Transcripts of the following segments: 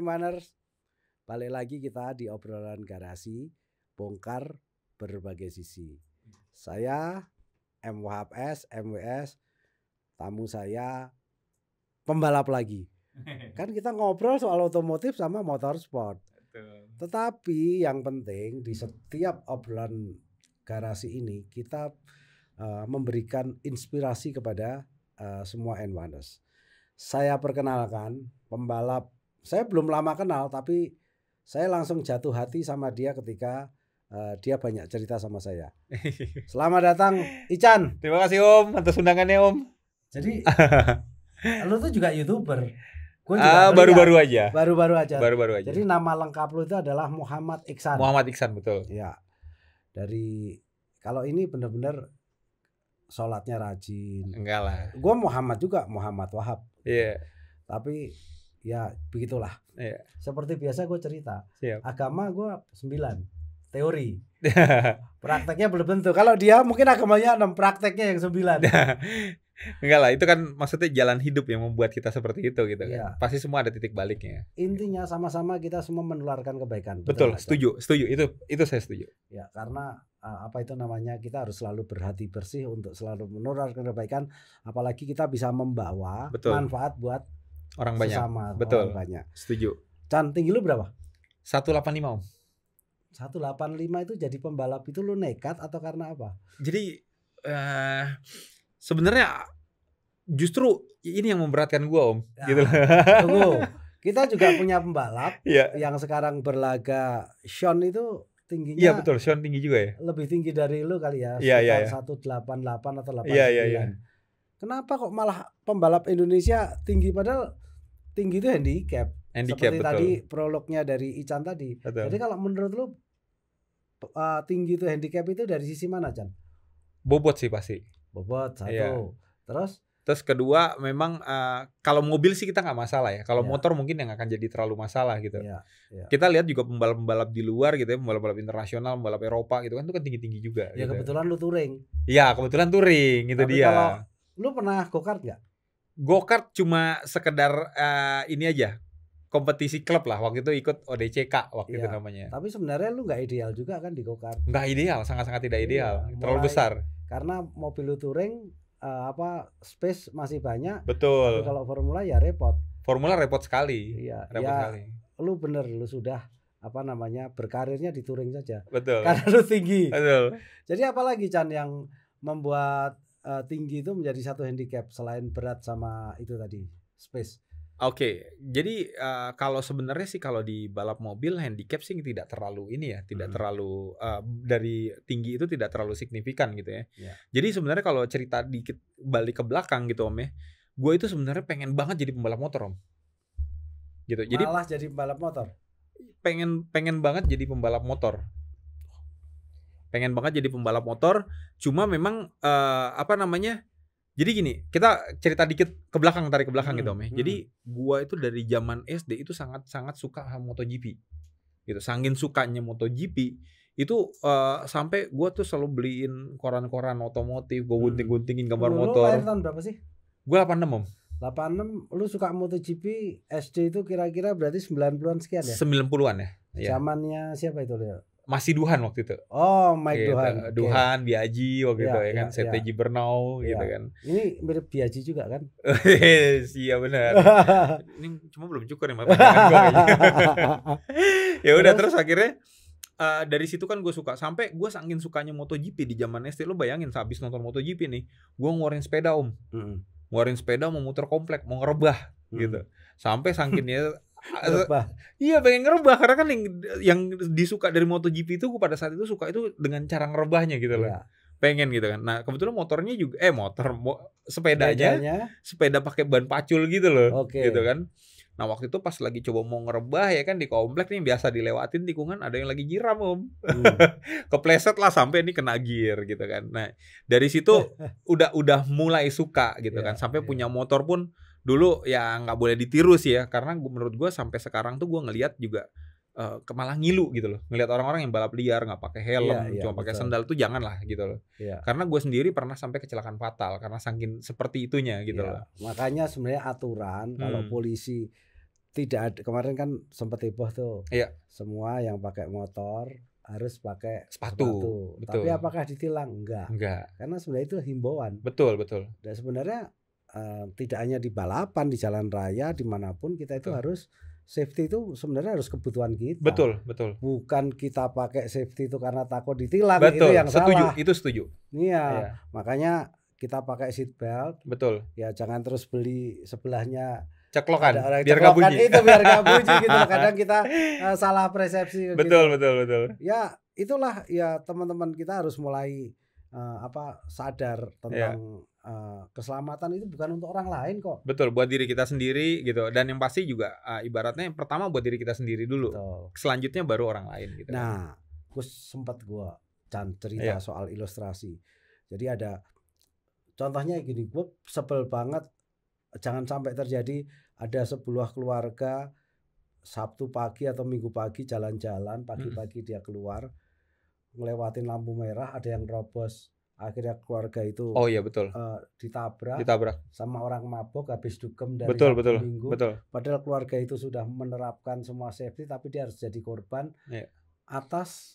Manners, balik lagi kita di obrolan garasi, bongkar berbagai sisi. Saya M Wahab S, MWS, tamu saya pembalap lagi. Kan kita ngobrol soal otomotif sama motorsport. Tetapi yang penting di setiap obrolan garasi ini kita memberikan inspirasi kepada semua N1ers. Saya perkenalkan pembalap, saya belum lama kenal tapi saya langsung jatuh hati sama dia ketika dia banyak cerita sama saya. Selamat datang Ican. Terima kasih Om atas undangannya Om. Jadi lu tuh juga YouTuber. Baru-baru aja. Baru-baru aja. Baru-baru aja. Jadi nama lengkap lu itu adalah Muhammad Iksan. Muhammad Iksan, betul. Ya. Dari kalau ini benar-benar sholatnya rajin. Enggak lah. Gue Muhammad juga, Muhammad Wahab. Iya. Tapi ya begitulah. Iya. Seperti biasa gue cerita. Siap. Agama gue 9. Teori. Prakteknya belum tentu. Kalau dia mungkin agamanya 6, prakteknya yang 9. Enggak lah, itu kan maksudnya jalan hidup yang membuat kita seperti itu gitu kan. Iya. Pasti semua ada titik baliknya. Intinya sama-sama kita semua menularkan kebaikan. Betul, setuju. Itu saya setuju. Ya, karena apa itu namanya, kita harus selalu berhati bersih untuk selalu menularkan kebaikan, apalagi kita bisa membawa manfaat buat orang banyak. Sesama, betul. Orang banyak. Setuju. Can, tinggi lu berapa? 185 Om. 185 itu jadi pembalap itu lu nekat atau karena apa? Jadi sebenarnya justru ini yang memberatkan gua Om. Ya, gitu. Tunggu. Kita juga punya pembalap yang sekarang berlaga, Sean itu tingginya. Iya betul, Sean tinggi juga ya. Lebih tinggi dari lu kali ya. Iya. 188 atau 89. Iya. Kenapa kok malah pembalap Indonesia tinggi, padahal tinggi itu handicap. Seperti betul. tadi prolognya dari Ican tadi. Betul. Jadi kalau menurut lu tinggi itu handicap itu dari sisi mana, Can? Bobot sih pasti. Bobot satu. Iya. Terus kedua memang kalau mobil sih kita nggak masalah ya. Kalau motor mungkin yang akan jadi terlalu masalah gitu. Iya. Kita lihat juga pembalap-pembalap di luar gitu ya, pembalap-pembalap internasional, pembalap Eropa gitu kan, itu kan tinggi-tinggi juga. Ya gitu. kebetulan lu touring. Iya kebetulan touring itu. Tapi dia. Kalau lu pernah go-kart nggak? Go-kart cuma sekedar ini aja, kompetisi klub lah. Waktu itu ikut ODCK waktu itu namanya. Tapi sebenarnya lu nggak ideal juga kan di go-kart? Nggak ideal, sangat-sangat tidak ideal. Terlalu besar. Karena mobil lu touring space masih banyak. Betul. Tapi kalau formula ya repot. Formula repot sekali. Iya. Repot sekali. Lu bener, lu sudah berkarirnya di touring saja. Betul. Karena lu tinggi. Betul. Jadi apalagi Chan yang membuat tinggi itu menjadi satu handicap selain berat sama itu tadi, space? Oke, jadi kalau sebenarnya sih kalau di balap mobil handicap sih tidak terlalu ini ya, tidak terlalu dari tinggi itu tidak terlalu signifikan gitu ya. Jadi sebenarnya kalau cerita dikit balik ke belakang gitu Om ya, gue itu sebenarnya pengen banget jadi pembalap motor Om. Gitu. Jadi malah jadi pembalap motor. Pengen banget jadi pembalap motor. Pengen banget jadi pembalap motor, cuma memang jadi gini, kita cerita dikit ke belakang, tarik ke belakang gitu Om ya. Jadi gua itu dari zaman SD itu sangat suka sama MotoGP. Gitu. Saking sukanya MotoGP itu sampai gua tuh selalu beliin koran-koran otomotif, gua gunting-guntingin gambar motor. Lu lahir tahun berapa sih? Gua 86 Om. 86, lu suka MotoGP SD itu kira-kira berarti 90-an sekian ya? 90-an ya. Zamannya siapa itu dia? Masih Duhan waktu itu. Oh, Mike gitu. Duhan. Duhan, Biaggi waktu itu ya kan, CTJ Bernau gitu kan. Ini mirip Biaggi juga kan? Iya benar. Ini cuma belum cukur ya ya udah terus akhirnya dari situ kan gue suka, sampai gue saking sukanya MotoGP di zaman SD. Lo bayangin habis nonton MotoGP nih, gue ngeluarin sepeda Om. Ngeluarin sepeda mau muter komplek, mau ngerebah gitu. Sampai sakitnya iya pengen ngerebah, karena kan yang disuka dari MotoGP itu gue pada saat itu suka itu dengan cara ngerebahnya gitu loh. Pengen gitu kan. Nah kebetulan motornya juga sepeda pakai ban pacul gitu loh. Gitu kan. Nah waktu itu pas lagi coba mau ngerebah ya kan, di komplek nih biasa dilewatin tikungan ada yang lagi nyiram Om. Kepleset lah sampai ini kena gear gitu kan. Nah dari situ udah mulai suka gitu kan. Sampai punya motor pun dulu ya nggak boleh ditiru sih ya, karena menurut gue sampai sekarang tuh gue ngelihat juga malah ngilu gitu loh, ngelihat orang-orang yang balap liar nggak pakai helm, cuma pakai sendal tuh janganlah gitu loh. Karena gue sendiri pernah sampai kecelakaan fatal karena saking seperti itunya gitu loh. Makanya sebenarnya aturan kalau polisi tidak ada, kemarin kan sempat heboh tuh. Iya. Semua yang pakai motor harus pakai sepatu. Betul. Tapi apakah ditilang? Enggak. Karena sebenarnya itu himbauan. Betul. Dan sebenarnya tidak hanya di balapan, di jalan raya, dimanapun kita itu harus safety itu sebenarnya harus kebutuhan kita. Betul. Bukan kita pakai safety itu karena takut ditilang. Betul. Itu yang salah. Itu setuju. Iya. Makanya kita pakai seat belt. Betul. Ya jangan terus beli sebelahnya ceklokan biar gak bunyi. Itu biar gak bunyi gitu. Kadang kita salah persepsi. Betul. Ya itulah ya, teman-teman kita harus mulai sadar tentang keselamatan itu bukan untuk orang lain kok. Betul, buat diri kita sendiri gitu. Dan yang pasti juga ibaratnya pertama buat diri kita sendiri dulu. Betul. Selanjutnya baru orang lain gitu. Nah, gue cerita soal ilustrasi. Jadi ada contohnya gini, gue sebel banget. Jangan sampai terjadi ada sebuah keluarga Sabtu pagi atau Minggu pagi jalan-jalan, pagi-pagi dia keluar ngelewatin lampu merah, ada yang nerobos, akhirnya keluarga itu betul. Ditabrak sama orang mabok habis dugem dari Minggu. Padahal keluarga itu sudah menerapkan semua safety, tapi dia harus jadi korban atas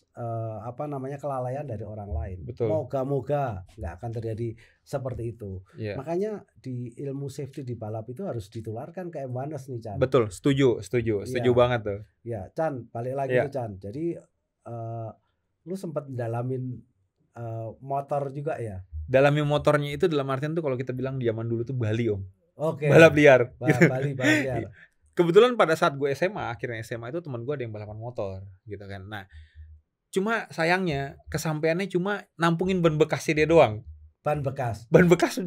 kelalaian dari orang lain. Betul. Moga-moga nggak akan terjadi seperti itu. Makanya di ilmu safety di balap itu harus ditularkan ke M1ers nih, Chan. Betul, setuju banget tuh. Ya, Chan, balik lagi tuh, Chan. Jadi lu sempat dalamin motor juga ya? Dalamin motornya itu dalam artian tuh kalau kita bilang di zaman dulu tuh Bali, Om. Oke. Balap liar. Balap liar. Kebetulan pada saat gue akhirnya SMA itu teman gue ada yang balapan motor gitu kan. Nah, cuma sayangnya kesampaiannya cuma nampungin ban bekasnya dia doang. Ban bekas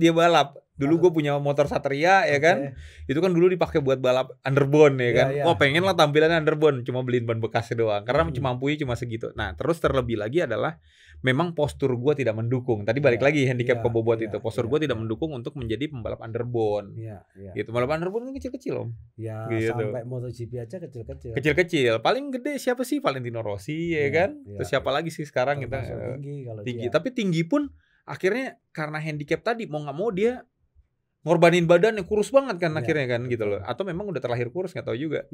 dia balap. Dulu gue punya motor Satria ya kan. Itu kan dulu dipakai buat balap underbone ya kan. Pengen lah tampilannya underbone, cuma beliin ban bekasnya doang karena mampunya cuma segitu. Nah, terus terlebih lagi adalah memang postur gue tidak mendukung. Tadi balik lagi handicap kebobot itu. Postur gue tidak mendukung untuk menjadi pembalap underbone. Gitu. Balap underbone kan kecil-kecil, Om. Ya, gitu. Sampai MotoGP aja kecil-kecil. Kecil-kecil. Paling gede siapa sih? Valentino Rossi ya kan. Terus siapa lagi sih sekarang kita? Tinggi. Tapi tinggi pun akhirnya karena handicap tadi mau nggak mau dia ngorbanin badannya, kurus banget kan akhirnya kan gitu loh. Atau memang udah terlahir kurus, nggak tahu juga.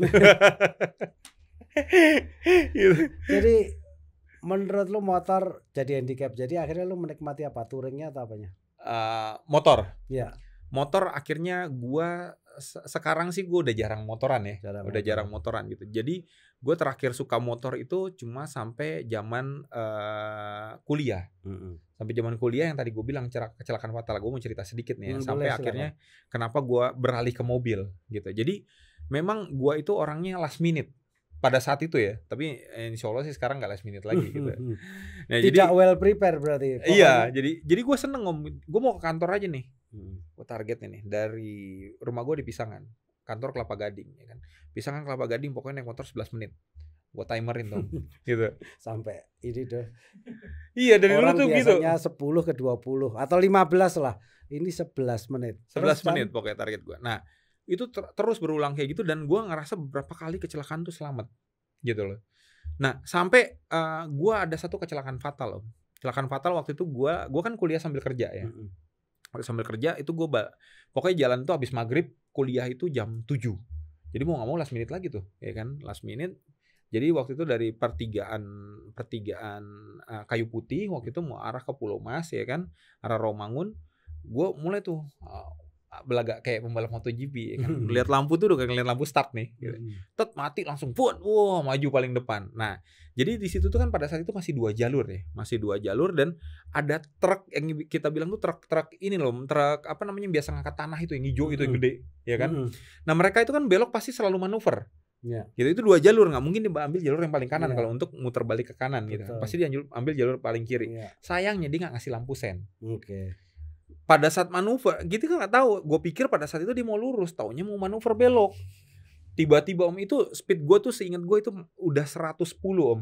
Gitu. Jadi menurut lu motor jadi handicap, jadi akhirnya lu menikmati apa, touringnya atau apanya? Motor. Iya. Motor akhirnya gua sekarang sih gue udah jarang motoran ya. Jarang motoran gitu. Jadi gue terakhir suka motor itu cuma sampai zaman kuliah. Sampai zaman kuliah yang tadi gue bilang kecelakaan fatal. Gue mau cerita sedikit nih ya. Sampai akhirnya kenapa gue beralih ke mobil gitu. Jadi memang gue itu orangnya last minute pada saat itu ya. Tapi insya Allah sih sekarang gak last minute lagi gitu. Nah, tidak well prepare berarti. Pokoknya, iya. Jadi gue seneng gue mau ke kantor aja nih. Gue targetnya nih dari rumah gue di Pisangan, kantor Kelapa Gading ya kan. Pisangan Kelapa Gading pokoknya naik motor 11 menit. Gue timerin tuh gitu. Sampai ini tuh. Iya, dari orang dulu tuh gitu. Biasanya 10 ke 20 atau 15 lah. Ini 11 menit. 11 menit pokoknya target gue. Nah, itu terus berulang kayak gitu dan gue ngerasa beberapa kali kecelakaan tuh selamat gitu loh. Nah, sampai gue ada satu kecelakaan fatal loh. Kecelakaan fatal waktu itu gue kan kuliah sambil kerja ya. Sambil kerja itu gue pokoknya jalan tuh habis maghrib, kuliah itu jam 7. Jadi mau gak mau last minute lagi tuh ya kan, last minute. Jadi waktu itu dari pertigaan Kayu Putih waktu itu mau arah ke Pulau Mas ya kan, arah Romangun. Gue mulai tuh belagak kayak pembalap MotoGP ya kan. Lihat lampu tuh udah kayak ngeliat lampu start nih gitu. Mati langsung maju paling depan. Nah, jadi di situ tuh kan pada saat itu masih 2 jalur ya. Masih 2 jalur dan ada truk yang kita bilang tuh truk ini loh, truk apa namanya yang biasa ngangkat tanah itu yang hijau itu yang gede, ya kan? Nah, mereka itu kan belok pasti selalu manuver. Gitu, itu 2 jalur, nggak mungkin dia ambil jalur yang paling kanan kalau untuk muter balik ke kanan gitu. Pasti dia ambil jalur paling kiri. Sayangnya dia nggak ngasih lampu sen. Pada saat manuver, gitu kan nggak tahu. Gue pikir pada saat itu dia mau lurus, taunya mau manuver belok. Tiba-tiba Om itu speed gue tuh seingat gue itu udah 110 Om.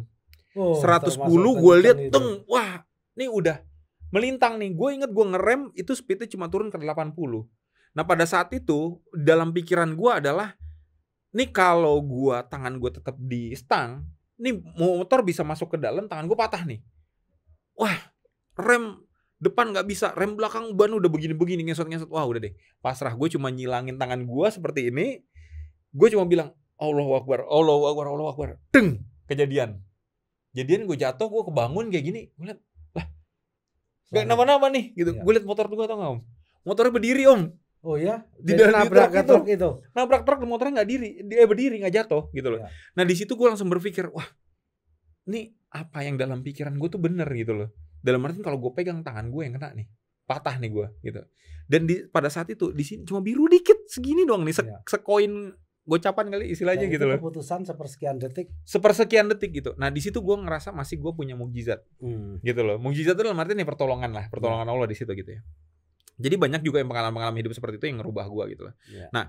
110 gue lihat wah, ini udah melintang nih. Gue inget gue ngerem itu speednya cuma turun ke 80. Nah pada saat itu dalam pikiran gue adalah, nih kalau gue tangan gue tetap di stang, nih motor bisa masuk ke dalam, tangan gue patah nih. Wah, rem depan nggak bisa, rem belakang ban udah begini-begini ngesot-ngesot. Wah udah deh, pasrah. Gue cuma nyilangin tangan gue seperti ini. Gue cuma bilang, Allahu Akbar, Allahu Akbar, Allahu Akbar. Deng, kejadian gue jatuh, gue kebangun kayak gini, gue liat, lah, gak nama-nama nih, gitu. Gue liat motor gue, tau gak Om? Motornya berdiri Om. Oh ya? Di dalam nabrak truk itu. Nabrak truk, motornya berdiri, gak jatuh, gitu loh. Nah di situ gue langsung berpikir, wah, ini apa yang dalam pikiran gue tuh bener gitu loh. Dalam arti kalau gue pegang tangan gue yang kena nih, patah nih gue, gitu. Dan pada saat itu di sini cuma biru dikit, segini doang nih, sekoin gocapan kali istilahnya gitu loh. Keputusan sepersekian detik gitu. Nah di situ gue ngerasa masih gue punya mukjizat, gitu loh. Mukjizat itu dalam arti nih pertolongan Allah di situ gitu ya. Jadi banyak juga yang pengalaman hidup seperti itu yang ngerubah gue gitu loh. Nah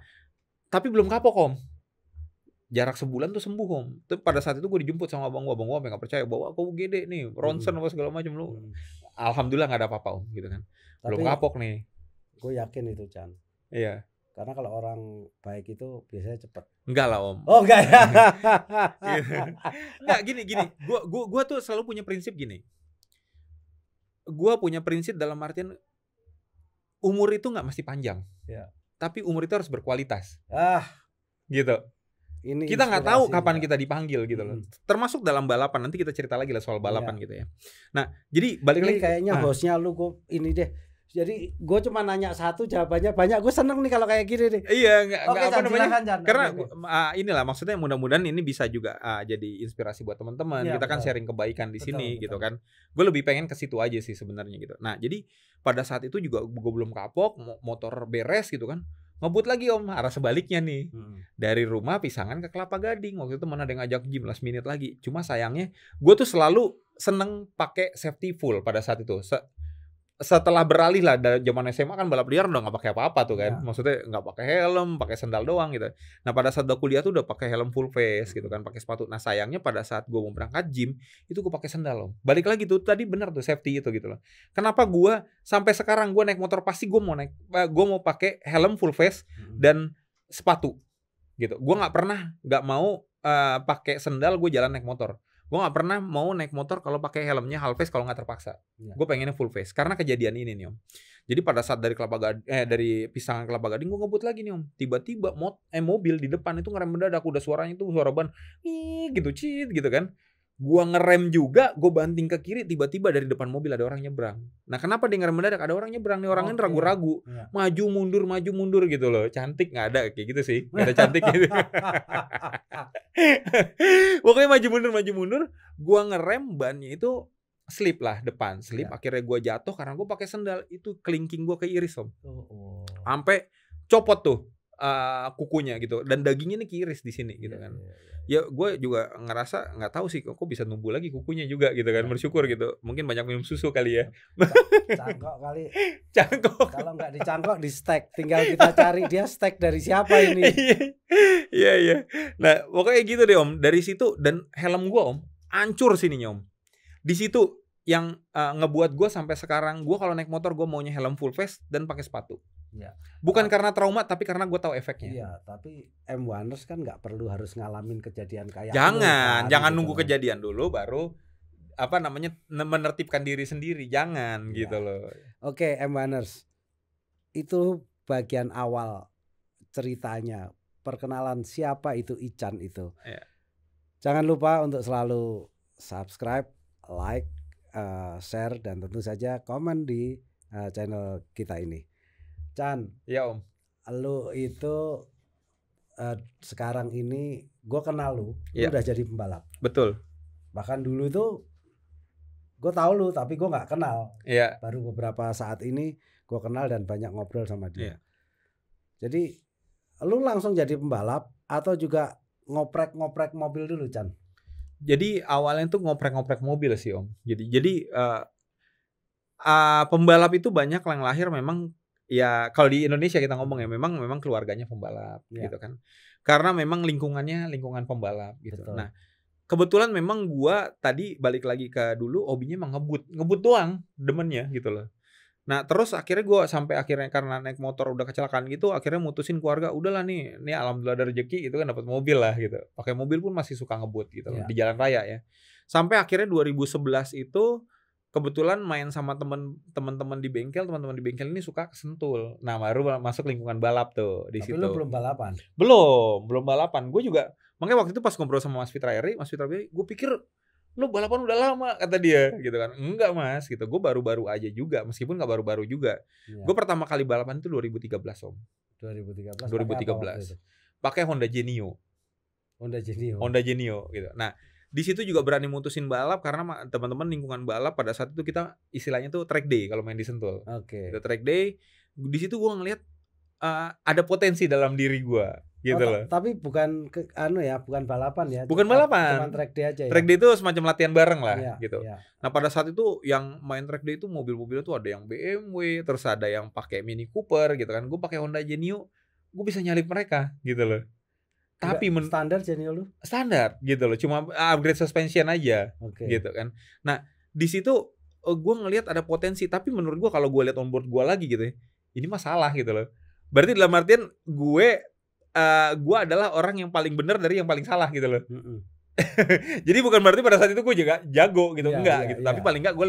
tapi belum kapok Om. Jarak sebulan tuh sembuh Om. Tuh pada saat itu gue dijemput sama abang gue nggak percaya bahwa aku UGD nih, ronsen apa segala macam lu. Alhamdulillah nggak ada apa-apa Om, gitu kan. Belum kapok nih. Gue yakin itu Chan. Iya. Karena kalau orang baik itu biasanya cepat. Enggak lah Om. Oh enggak ya. Enggak gini. Gua tuh selalu punya prinsip gini. Gua punya prinsip dalam artian umur itu nggak mesti panjang. Ya. Tapi umur itu harus berkualitas. Gitu. Kita nggak tahu kapan kita dipanggil gitu loh. Termasuk dalam balapan. Nanti kita cerita lagi lah soal balapan gitu ya. Nah, jadi balik lagi kayaknya hostnya lu kok ini deh. Jadi gue cuma nanya satu jawabannya banyak. Gue seneng nih kalau kayak gini nih. Iya, nggak apa namanya? Karena inilah maksudnya mudah-mudahan ini bisa juga jadi inspirasi buat teman-teman. Kita kan sharing kebaikan di sini gitu kan. Gue lebih pengen ke situ aja sih sebenarnya gitu. Nah jadi pada saat itu juga gue belum kapok, motor beres gitu kan. Ngebut lagi Om, arah sebaliknya nih. Dari rumah Pisangan ke Kelapa Gading. Waktu itu mana ada yang ngajak gym last minute lagi. Cuma sayangnya gue tuh selalu seneng pakai safety full pada saat itu. Setelah beralih lah dari zaman SMA kan balap liar udah nggak pakai apa-apa tuh kan, maksudnya nggak pakai helm, pakai sendal doang gitu. Nah pada saat udah kuliah tuh udah pakai helm full face gitu kan, pakai sepatu. Nah sayangnya pada saat gue mau berangkat gym itu gue pakai sendal Om. Balik lagi tuh tadi bener tuh safety itu gitu loh. Kenapa gue sampai sekarang gue naik motor pasti gue mau pakai helm full face dan sepatu gitu. Gue nggak mau pakai sendal gue jalan naik motor. Gue gak pernah mau naik motor kalau pakai helmnya half face kalau gak terpaksa. Gue pengennya full face. Karena kejadian ini nih Om. Jadi pada saat dari dari Pisangan Kelapa Gading gue ngebut lagi nih Om. Tiba-tiba mobil di depan itu ngerem mendadak. Udah suaranya tuh suara ban gitu cit gitu kan. Gue ngerem juga, gue banting ke kiri, tiba-tiba dari depan mobil ada orang nyebrang. Nah kenapa dia ngerem mendadak? Ada orang nyebrang, nih orangnya ragu-ragu, maju mundur gitu loh. Cantik nggak ada kayak gitu sih, nggak ada cantik gitu. Pokoknya maju mundur. Gue ngerem, bannya itu slip lah depan, slip. Akhirnya gue jatuh karena gue pakai sendal, itu kelingking gue keiris Om. Sampai copot tuh kukunya gitu, dan dagingnya nih keiris di sini gitu kan. Ya gue juga ngerasa nggak tahu sih kok bisa numbuh lagi kukunya juga gitu kan. Bersyukur gitu, mungkin banyak minum susu kali ya. Cangkok kali. Cangkok. Kalau nggak dicangkok di stek, tinggal kita cari dia stek dari siapa ini. Iya. Nah pokoknya gitu deh Om. Dari situ, dan helm gue Om hancur sininya Om. Di situ yang ngebuat gue sampai sekarang, gue kalau naik motor gue maunya helm full face dan pakai sepatu. Bukan karena trauma, tapi karena gue tahu efeknya. Iya, tapi M1ers kan nggak perlu harus ngalamin kejadian kayak jangan gitu nunggu kejadian dulu baru menertibkan diri sendiri, jangan gitu loh. Oke, M1ers itu bagian awal ceritanya, perkenalan siapa itu Ican itu. Jangan lupa untuk selalu subscribe, like, share, dan tentu saja komen di channel kita ini. Chan, ya Om, lu itu sekarang ini gue kenal lu udah jadi pembalap. Betul. Bahkan dulu itu gue tahu lu tapi gue nggak kenal. Baru beberapa saat ini gue kenal dan banyak ngobrol sama dia. Jadi lu langsung jadi pembalap atau juga ngoprek mobil dulu Chan? Jadi awalnya tuh ngoprek mobil sih Om. Jadi pembalap itu banyak yang lahir memang. Ya kalau di Indonesia kita ngomong ya memang keluarganya pembalap gitu kan. Karena memang lingkungan pembalap gitu. Betul. Nah, kebetulan memang gua tadi balik lagi ke dulu hobinya emang ngebut doang demennya gitu loh. Nah, terus akhirnya gua sampai akhirnya karena naik motor udah kecelakaan gitu, akhirnya mutusin keluarga, udahlah nih alhamdulillah ada rezeki itu kan dapat mobil lah gitu. Pakai mobil pun masih suka ngebut gitu di jalan raya ya. Sampai akhirnya 2011 itu kebetulan main sama teman-teman di bengkel ini suka kesentul. Nah, baru masuk lingkungan balap tuh di situ. Tapi lu belum balapan? Belum balapan. Gue juga makanya waktu itu pas ngobrol sama Mas Fitra Eri, gue pikir lu balapan udah lama, kata dia gitu kan. Enggak Mas gitu, gue baru-baru aja juga, meskipun gak baru-baru juga. Gue pertama kali balapan itu 2013 Om. 2013 pakai Honda Genio gitu. Nah di situ juga berani mutusin balap karena teman-teman lingkungan balap pada saat itu kita istilahnya tuh track day kalau main di Sentul. Itu track day. Di situ gue ngeliat ada potensi dalam diri gue gitu loh. Tapi bukan bukan balapan ya. Bukan balapan. Cuma track day aja ya. Track day itu semacam latihan bareng lah gitu. Nah, pada saat itu yang main track day itu mobil-mobilnya tuh ada yang BMW, terus ada yang pakai Mini Cooper gitu kan. Gue pakai Honda Genio, gue bisa nyalip mereka gitu loh. Tapi standar Genio lu? Standar gitu loh, cuma upgrade suspension aja gitu kan. Nah, di situ gue ngelihat ada potensi, tapi menurut gue kalau gue lihat onboard gue lagi gitu ya, ini masalah gitu loh. Berarti dalam artian gue adalah orang yang paling benar dari yang paling salah gitu loh. Jadi bukan berarti pada saat itu gue juga jago gitu, enggak gitu. Tapi paling enggak gue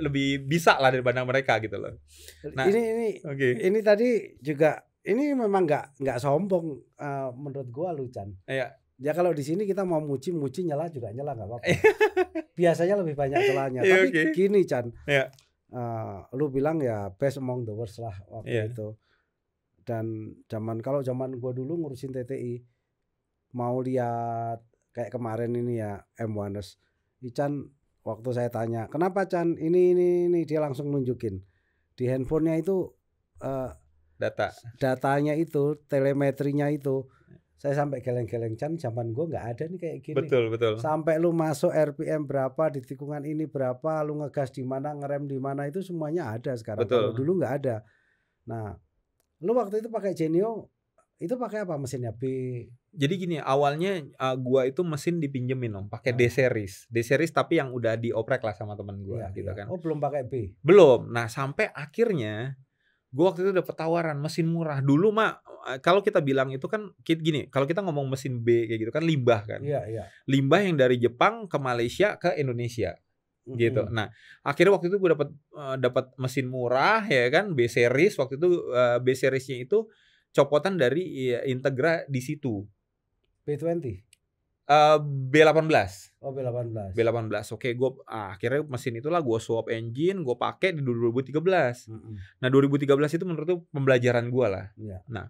lebih bisa lah daripada mereka gitu loh. Nah, ini tadi juga ini memang nggak sombong menurut gue lu Chan. Iya. Ya kalau di sini kita mau muci nyela juga nyela nggak apa-apa. Biasanya lebih banyak celahnya. Tapi gini Chan. Lu bilang ya best among the worst lah waktu itu. Dan zaman gue dulu ngurusin TTI, mau lihat kayak kemarin ini ya M1ers, Chan waktu saya tanya kenapa Chan ini dia langsung nunjukin di handphonenya itu datanya itu, telemetrinya itu. Saya sampai geleng-geleng Chan, zaman gue nggak ada nih kayak gini. Betul. Sampai lu masuk RPM berapa, di tikungan ini berapa, lu ngegas di mana, ngerem di mana, itu semuanya ada sekarang. Kalau dulu nggak ada. Nah, lu waktu itu pakai Genio, itu pakai apa mesinnya? Jadi gini, awalnya gua itu mesin dipinjemin Om, pakai D series tapi yang udah dioprek lah sama teman gua gitu kan. Oh, belum pakai B? Belum. Nah, sampai akhirnya gua waktu itu dapet tawaran mesin murah. Dulu mah kalau kita bilang itu kan gini, kalau kita ngomong mesin B kayak gitu kan limbah kan. Iya. Limbah yang dari Jepang ke Malaysia ke Indonesia. Gitu. Nah, akhirnya waktu itu gue dapat mesin murah ya kan, B series. Waktu itu B seriesnya itu copotan dari Integra di situ. B20? B18. Oh, B18. Oke, gue akhirnya mesin itulah gue swap engine, gue pakai di 2013. Nah, 2013 itu menurut tuh pembelajaran gue lah. Nah,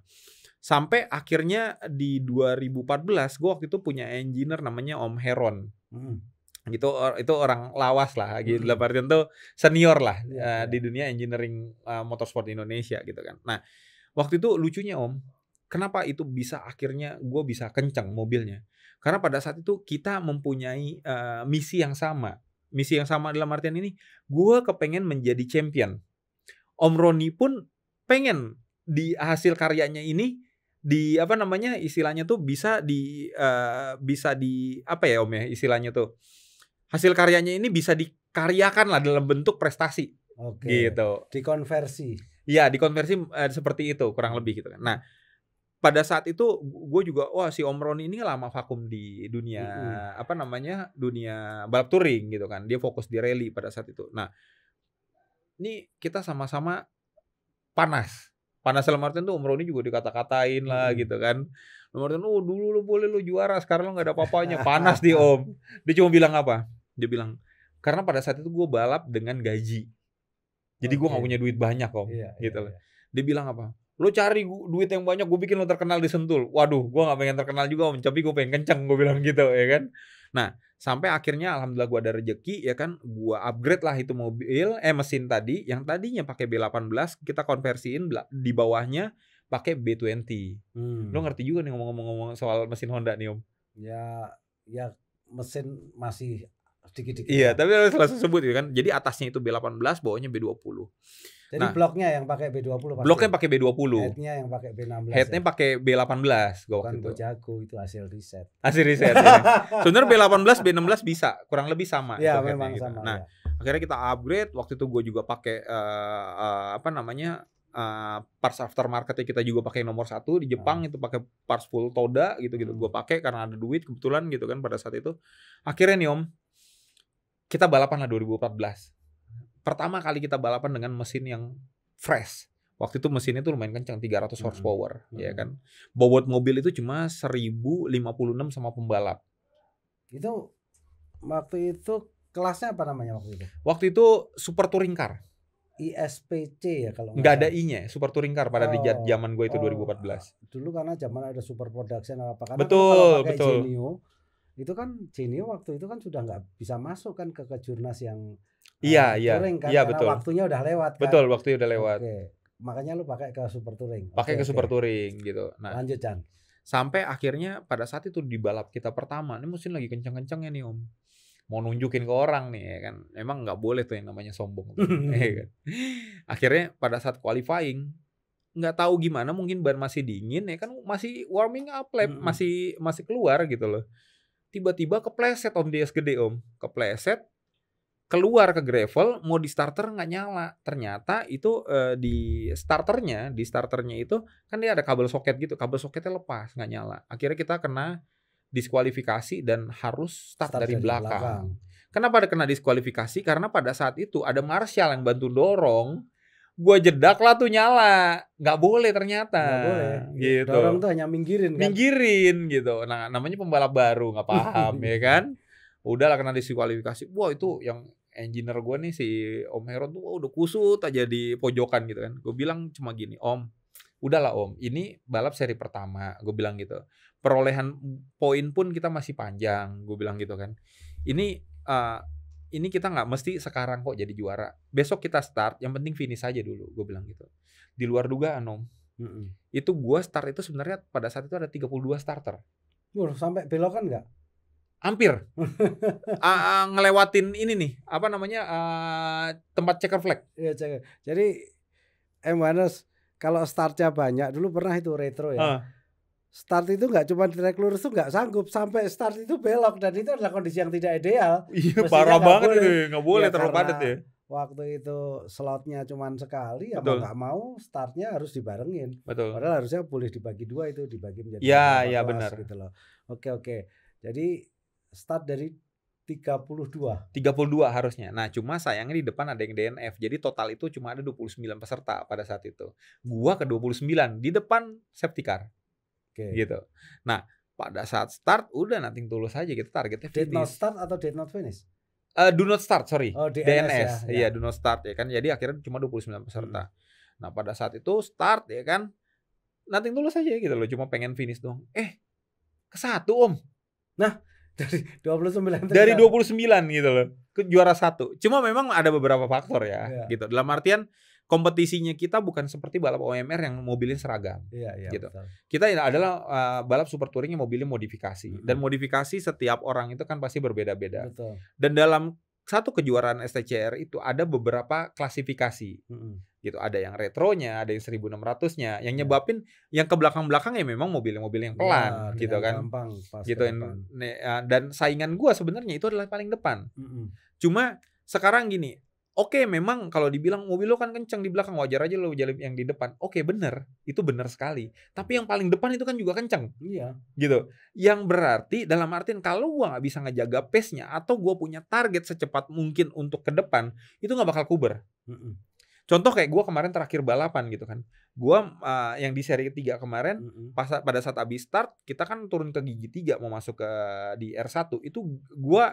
sampai akhirnya di 2014 gue waktu itu punya engineer namanya Om Heron. Itu orang lawas lah gitu, dalam artian tuh senior lah di dunia engineering motorsport di Indonesia gitu kan. Nah, waktu itu lucunya Om, kenapa itu bisa akhirnya gue bisa kencang mobilnya? Karena pada saat itu kita mempunyai misi yang sama dalam artian ini, gue kepengen menjadi champion. Om Roni pun pengen di hasil karyanya ini istilahnya tuh bisa di apa ya Om ya istilahnya tuh. Hasil karyanya ini bisa dikaryakan lah dalam bentuk prestasi. Gitu. Dikonversi. Iya, dikonversi seperti itu kurang lebih gitu kan. Nah, pada saat itu gue juga si Om Roni ini lama vakum di dunia dunia balap touring gitu kan. Dia fokus di rally pada saat itu. Nah, ini kita sama-sama panas dalam artian tuh Om Roni juga dikata-katain lah gitu kan. Om Roni dulu lu boleh lu juara, sekarang lu gak ada apa-apanya. Panas di Om. Dia cuma bilang apa? Dia bilang, karena pada saat itu gue balap dengan gaji. Jadi gue gak punya duit banyak Om. Gitu loh. Dia bilang apa? Lo cari duit yang banyak, gue bikin lo terkenal di Sentul. Waduh, gue gak pengen terkenal juga Om, tapi gue pengen kenceng, gue bilang gitu ya kan. Nah, sampai akhirnya alhamdulillah gue ada rezeki ya kan, gue upgrade lah itu mesin tadi, yang tadinya pakai B18, kita konversiin di bawahnya pakai B20. Lo ngerti juga nih ngomong-ngomong soal mesin Honda nih Om? Ya mesin masih sedikit-sedikit. Iya, tapi harus langsung sebut ya kan. Jadi atasnya itu B18, bawahnya B20. Jadi bloknya yang pakai B20 pasti. Bloknya pakai B20. Headnya yang pakai B16. Headnya pakai B18 bukan gue jago, itu hasil riset. Hasil riset. Ya. Sebenarnya B18, B16 bisa, kurang lebih sama. Iya, memang sama. Nah, akhirnya kita upgrade. Waktu itu gue juga pakai parts aftermarketnya kita juga pakai nomor 1 di Jepang, itu pakai parts full Toda gitu. Gue pakai karena ada duit kebetulan gitu kan pada saat itu. Akhirnya nih Om, kita balapan lah 2014. Pertama kali kita balapan dengan mesin yang fresh. Waktu itu mesinnya tuh lumayan kencang, 300 horsepower, ya kan. Bobot mobil itu cuma 1056 sama pembalap. Itu waktu itu kelasnya apa namanya waktu itu? Waktu itu Super Touring Car. ISPC ya kalau nggak ada I-nya, Super Touring Car pada di zaman gue itu 2014. Dulu karena zaman ada Super Production apa karena betul, kalau pakai betul. Genio, itu kan Genio waktu itu kan sudah nggak bisa masuk kan ke kejurnas yang touring kan, iya, karena betul. waktunya udah lewat kan. Betul, waktunya udah lewat. Oke. Makanya lu pakai ke Super Touring. Pakai ke Super Touring gitu. Nah, lanjut Chan. Sampai akhirnya pada saat itu di balap kita pertama, ini mesin lagi kencang-kencangnya nih Om. Mau nunjukin ke orang nih ya kan. Emang nggak boleh tuh yang namanya sombong. Ya kan? Akhirnya pada saat qualifying, nggak tahu gimana, mungkin ban masih dingin ya kan, masih warming up lap, masih keluar gitu loh. Tiba-tiba kepleset Om, DS gede Om. Kepleset, keluar ke gravel, mau di starter nggak nyala. Ternyata itu di starternya itu kan dia ada kabel soket gitu, kabel soketnya lepas, nggak nyala. Akhirnya kita kena diskualifikasi dan harus start dari belakang. Kenapa ada kena diskualifikasi? Karena pada saat itu ada Marshall yang bantu dorong. Gua jedak lah tuh nyala, nggak boleh ternyata. Nggak boleh. Gitu. Dorong tuh hanya minggirin kan. Minggirin gitu. Nah namanya pembalap baru nggak paham ya kan. Udahlah kena diskualifikasi. Wah itu yang engineer gue nih si Om Heron tuh udah kusut aja di pojokan gitu kan. Gue bilang cuma gini, Om, udahlah Om, ini balap seri pertama. Gue bilang gitu. Perolehan poin pun kita masih panjang. Gue bilang gitu kan. Ini kita nggak mesti sekarang kok jadi juara. Besok kita start, yang penting finish aja dulu. Gue bilang gitu. Di luar dugaan Om. Itu gue start itu sebenarnya pada saat itu ada 32 starter. Sampai belokan nggak? Hampir ngelewatin ini nih, apa namanya, tempat checker flag. Iya, checker. Jadi Manus kalau startnya banyak, dulu pernah itu retro ya. Start itu nggak cuma track lurus tuh nggak sanggup, sampai start itu belok, dan itu adalah kondisi yang tidak ideal. Iya, parah banget itu, nggak boleh terlalu padat ya. Waktu itu slotnya cuma sekali, ya mau nggak mau startnya harus dibarengin. Betul. Padahal harusnya boleh dibagi dua, itu dibagi menjadi ya benar gitu loh. Oke. Jadi start dari 32 harusnya. Nah cuma sayangnya di depan ada yang DNF. Jadi total itu cuma ada 29 peserta pada saat itu. Gua ke 29 di depan safety car. Gitu. Nah pada saat start udah nothing tulus aja gitu, targetnya finish. Did not start atau did not finish? Do not start, sorry. DNS ya. Iya, do not start ya kan. Jadi akhirnya cuma 29 peserta. Nah pada saat itu start ya kan, nothing tulus aja gitu loh. Cuma pengen finish dong. Ke 1 Om. Nah dari 29 gitu loh, ke juara 1. Cuma memang ada beberapa faktor ya. Gitu. Dalam artian kompetisinya kita bukan seperti balap OMR yang mobilnya seragam. Gitu. Betul. Kita adalah balap super touring yang mobilnya modifikasi. Dan modifikasi setiap orang itu kan pasti berbeda-beda. Dan dalam satu kejuaraan STCR itu ada beberapa klasifikasi. Gitu, ada yang retronya, ada yang 1600-nya, yang nyebabin yang ke belakang-belakang ya memang mobil-mobil yang pelan gitu kan. Gampang, gitu. Dan saingan gua sebenarnya itu adalah paling depan. Cuma sekarang gini, oke, memang kalau dibilang mobil lo kan kenceng di belakang, wajar aja lo jalan yang di depan. Oke, bener, itu bener sekali. Tapi yang paling depan itu kan juga kenceng. Iya. Gitu. Yang berarti dalam artian kalau gua nggak bisa ngejaga pace-nya atau gua punya target secepat mungkin untuk ke depan, itu nggak bakal kuber. Contoh kayak gue kemarin terakhir balapan gitu kan. Gue yang di seri ketiga kemarin, pada saat abis start, kita kan turun ke gigi 3 mau masuk ke di R1. Itu gue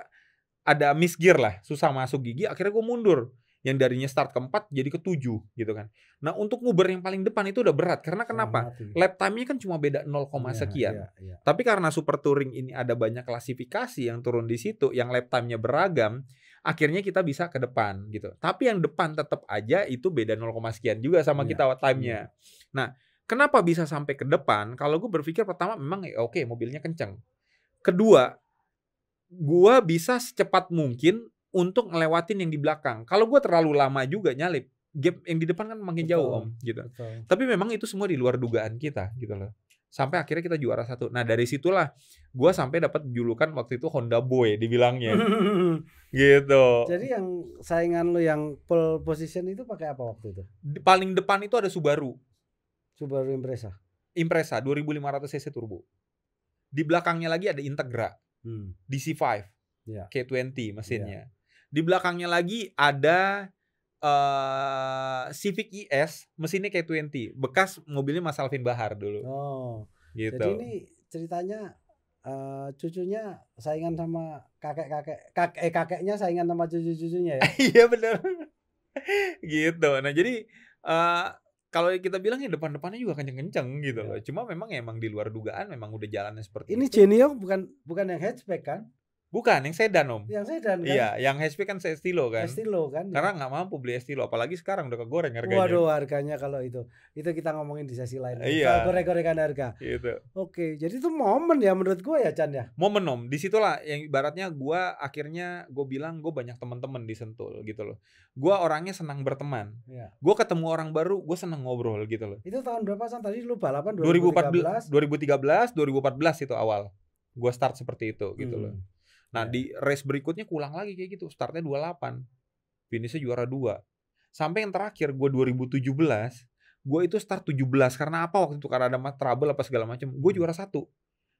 ada miss gear lah, susah masuk gigi, akhirnya gue mundur. Yang darinya start ke-4 jadi ke-7 gitu kan. Nah untuk nguber yang paling depan itu udah berat. Karena kenapa? Lap time-nya kan cuma beda 0, sekian. Tapi karena Super Touring ini ada banyak klasifikasi yang turun di situ, yang lap time-nya beragam, akhirnya kita bisa ke depan gitu. Tapi yang depan tetap aja itu beda 0, sekian juga sama kita time-nya. Nah, kenapa bisa sampai ke depan? Kalau gue berpikir pertama memang oke, mobilnya kenceng. Kedua, gue bisa secepat mungkin untuk ngelewatin yang di belakang. Kalau gue terlalu lama juga nyalip, gap yang di depan kan makin jauh Om gitu. Tapi memang itu semua di luar dugaan kita gitu loh. Sampai akhirnya kita juara 1. Nah dari situlah gue sampai dapat julukan waktu itu Honda Boy dibilangnya. Gitu. Jadi yang saingan lu yang pole position itu pakai apa waktu itu? Paling depan itu ada Subaru Impreza 2500 cc turbo. Di belakangnya lagi ada Integra DC5 K20 mesinnya. Di belakangnya lagi ada Civic ES, mesinnya K20, bekas mobilnya Mas Alvin Bahar dulu. Oh, gitu. Jadi ini ceritanya cucunya saingan sama kakeknya saingan sama cucu-cucunya ya? Iya benar. Gitu. Nah jadi kalau kita bilang ya depan-depannya juga kenceng-kenceng gitu loh. Cuma memang di luar dugaan memang udah jalannya seperti ini itu. Genio bukan yang hatchback kan? Bukan, yang sedan Om. Yang sedan kan? Iya, yang hatchback kan Estilo kan. Estilo kan? Karena nggak mampu beli Estilo, apalagi sekarang udah kegoreng harganya. Waduh, harganya kalau itu kita ngomongin di sesi lain. Iya. Goreng-gorengan harga. Gitu. Oke, jadi itu momen ya menurut gue ya Chan ya. Momen Om, disitulah yang ibaratnya gue bilang gue banyak teman-teman di Sentul gitu loh. Gue orangnya senang berteman. Ya. Gue ketemu orang baru, gue senang ngobrol gitu loh. Itu tahun berapa Chan? Tadi lu balapan 2013, 2014 itu awal. Gue start seperti itu gitu loh. Nah di race berikutnya kulang lagi kayak gitu. Startnya 28, finishnya juara 2. Sampai yang terakhir gue 2017, gue itu start 17. Karena apa waktu itu? Karena ada trouble apa segala macam. Gue juara 1.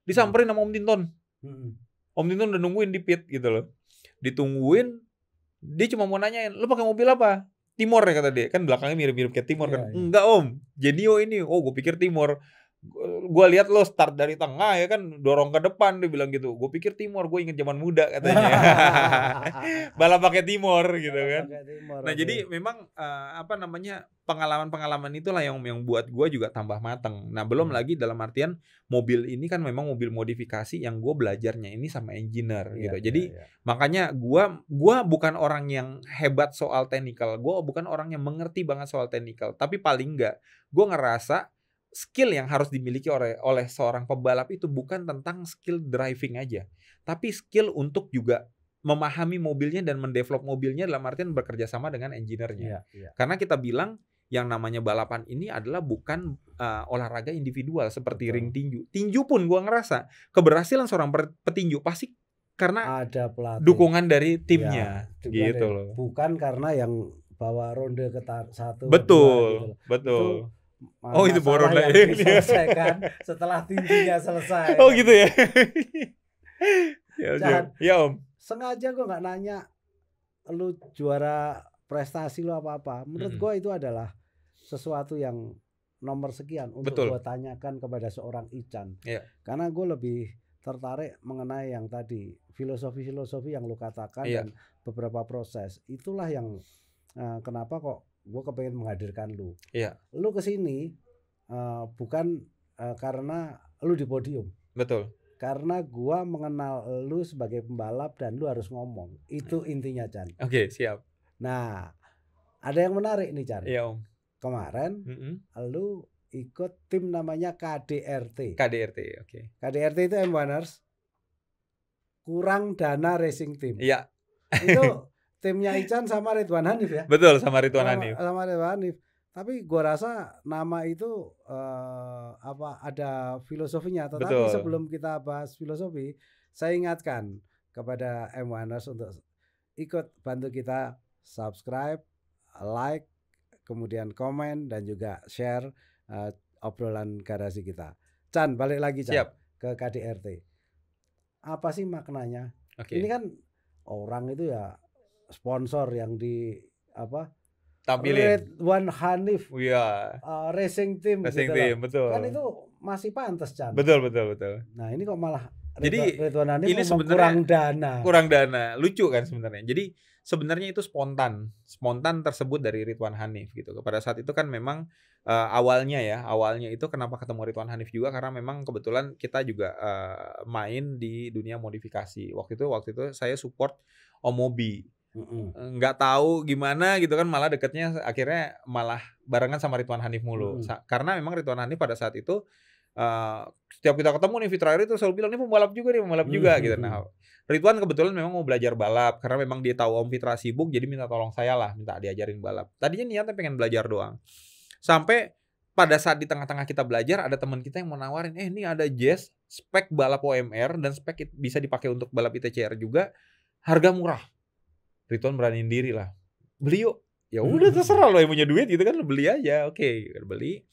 Disamperin sama Om Tinton. Om Tinton udah nungguin di pit gitu loh. Ditungguin, dia cuma mau nanyain, lu pakai mobil apa? Timor ya kata dia. Kan belakangnya mirip-mirip kayak Timor kan. Enggak Om, Genio ini. Oh gue pikir Timor. Gue lihat lo start dari tengah ya kan, dorong ke depan, dia bilang gitu. Gue pikir Timor, gue inget zaman muda katanya. Balap pakai Timor gitu kan. Nah jadi memang pengalaman-pengalaman itulah yang buat gue juga tambah mateng. Nah belum lagi dalam artian mobil ini kan memang mobil modifikasi yang gue belajarnya ini sama engineer gitu. Jadi makanya gue bukan orang yang hebat soal technical, gue bukan orang yang mengerti banget soal technical, tapi paling enggak gue ngerasa skill yang harus dimiliki oleh seorang pembalap itu bukan tentang skill driving aja, tapi skill untuk juga memahami mobilnya dan mendevelop mobilnya dalam artian bekerja sama dengan engineer-nya. Karena kita bilang yang namanya balapan ini adalah bukan olahraga individual seperti ring tinju. Tinju pun gua ngerasa keberhasilan seorang petinju pasti karena ada pelatih, dukungan dari timnya gitu loh. Bukan karena yang bawa ronde ke 1. Betul, gitu. Betul. Itu boron lah yang diselesaikan setelah tinjunya selesai. Oh gitu ya. Ya Om. Sengaja gue nggak nanya lu juara prestasi lu apa-apa. Menurut gue itu adalah sesuatu yang nomor sekian untuk gue tanyakan kepada seorang Ican. Karena gue lebih tertarik mengenai yang tadi filosofi yang lu katakan dan beberapa proses. Itulah yang kenapa kok gue kepengen menghadirkan lu. Lu kesini bukan karena lu di podium. Betul. Karena gue mengenal lu sebagai pembalap dan lu harus ngomong. Itu intinya Chan. Oke, siap. Nah, ada yang menarik nih Chan. Iya Om. Kemarin lu ikut tim namanya KDRT. KDRT, oke. KDRT itu M1ers kurang dana racing team. Iya. Itu timnya Ican sama Ridwan Hanif ya? Betul, sama Ridwan Hanif. Sama Ridwan Hanif. Tapi gua rasa nama itu ada filosofinya. Tetapi sebelum kita bahas filosofi, saya ingatkan kepada M1ers untuk ikut bantu kita subscribe, like, kemudian komen dan juga share obrolan garasi kita. Chan, balik lagi Chan. Siap. Ke KDRT. Apa sih maknanya? Okay. Ini kan orang itu ya sponsor yang tampilin Ridwan Hanif, racing team, betul. Kan itu masih pantas Chan. Betul. Nah ini kok malah Ridwan Hanif ini kurang dana. Lucu kan sebenarnya. Jadi sebenarnya itu spontan tersebut dari Ridwan Hanif gitu. Pada saat itu kan memang awalnya itu kenapa ketemu Ridwan Hanif juga karena memang kebetulan kita juga main di dunia modifikasi. Waktu itu saya support Om Mobi. Nggak tahu gimana gitu kan, malah deketnya akhirnya malah barengan sama Ridwan Hanif mulu. Karena memang Ridwan Hanif pada saat itu setiap kita ketemu nih Fitra itu selalu bilang ini pembalap juga gitu. Nah Ridwan kebetulan memang mau belajar balap karena memang dia tahu Om Fitra sibuk, jadi minta tolong saya lah, minta diajarin balap. Tadinya niatnya pengen belajar doang. Sampai pada saat di tengah-tengah kita belajar ada teman kita yang mau nawarin, ini ada Jazz spek balap OMR dan spek bisa dipakai untuk balap ITCR juga, harga murah. Ridwan beraniin diri lah, beli yuk. Ya udah terserah lo yang punya duit gitu kan, beli aja. Oke, beli.